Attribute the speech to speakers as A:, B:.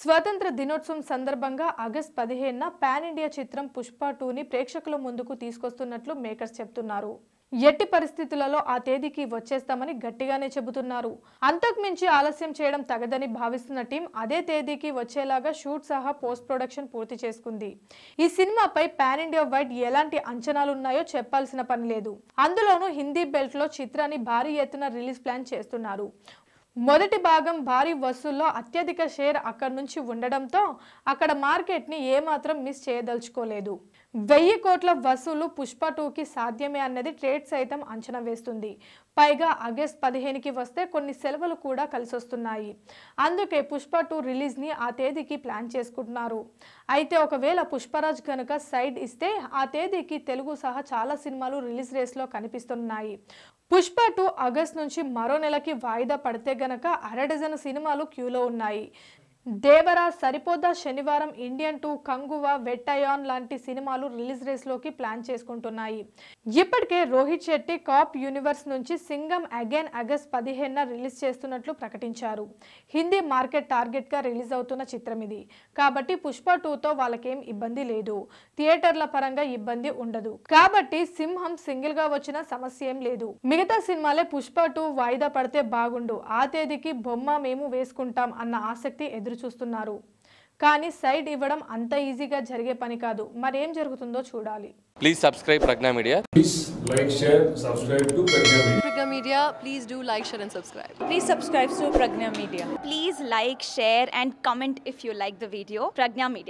A: స్వాతంత్ర దినోత్సవం సందర్భంగా ఆగస్ట్ 15న పాన్ ఇండియా చిత్రం పుష్ప 2ని ప్రేక్షకుల ముందుకు తీసుకొస్తున్నట్లు మేకర్స్ చెప్తున్నారు. ఎట్టి పరిస్థితులలో ఆ తేదీకి వచ్చేస్తామని గట్టిగానే చెబుతున్నారు. అంతకు మించి ఆలస్యం చేయడం తగదని భావిస్తున్న టీం అదే తేదీకి వచ్చేలాగా షూట్ సహా పోస్ట్ ప్రొడక్షన్ పూర్తి చేసుకుంది. ఈ సినిమాపై పాన్ ఇండియా వైడ్ ఎలాంటి అంచనాలున్నాయో చెప్పాల్సిన పని లేదు. అందులోనూ హిందీ బెల్ట్ లో చిత్రాన్ని భారీ ఎత్తున రిలీజ్ ప్లాన్ చేస్తున్నారు. మొదటి భాగం భారీ వసూల్లో అత్యధిక షేర్ అక్కడి నుంచి ఉండడంతో అక్కడ మార్కెట్ని ఏమాత్రం మిస్ చేయదలుచుకోలేదు. 1000 కోట్ల వసూలు పుష్ప 2కి సాధ్యమే అన్నది ట్రేడ్ సైతం అంచనా వేస్తుంది. పైగా ఆగస్ట్ 15కి వస్తే కొన్ని సెలవులు కూడా కలిసొస్తున్నాయి. అందుకే పుష్ప 2 రిలీజ్ని ఆ తేదీకి ప్లాన్ చేసుకుంటున్నారు. అయితే ఒకవేళ పుష్పరాజ్ కనుక సైడ్ ఇస్తే ఆ తేదీకి తెలుగు సహా చాలా సినిమాలు రిలీజ్ రేస్లో కనిపిస్తున్నాయి. పుష్ప 2 ఆగస్ట్ నుంచి మరో నెలకి వాయిదా పడితే గనక అరడజను సినిమాలు క్యూలో ఉన్నాయి. దేవరా, సరిపోదా, శనివారం, ఇండియన్ 2, కంగువా, వెట్టయాన్ లాంటి సినిమాలు రిలీజ్ రేస్లోకి ప్లాన్ చేసుకుంటున్నాయి. ఇప్పటికే రోహిత్ శెట్టి కాప్ యూనివర్స్ నుంచి సింగం అగైన్ ఆగస్ట్ 15న రిలీజ్ చేస్తున్నట్లు ప్రకటించారు. హిందీ మార్కెట్ టార్గెట్ గా రిలీజ్ అవుతున్న చిత్రం ఇది. కాబట్టి పుష్ప 2తో వాళ్ళకేం ఇబ్బంది లేదు. థియేటర్ల పరంగా ఇబ్బంది ఉండదు. కాబట్టి సింహం సింగిల్ గా వచ్చిన సమస్య ఏం లేదు. మిగతా సినిమాలే పుష్ప 2 వాయిదా పడితే బాగుండు, ఆ తేదీకి బొమ్మ మేము వేసుకుంటాం అన్న ఆసక్తి ఎదురు చూస్తున్నారు. కానీ సైడ్ ఇవ్వడం అంత ఈజీగా జరిగే పని కాదు. మరేం జరుగుతుందో చూడాలి.
B: Please subscribe Pragna Media.
C: Please like, share, subscribe to Pragna Media.
D: Pragna Media, please do like, share and subscribe.
E: Please subscribe to Pragna Media.
F: Please like, share and comment if you like the video. Pragna Media.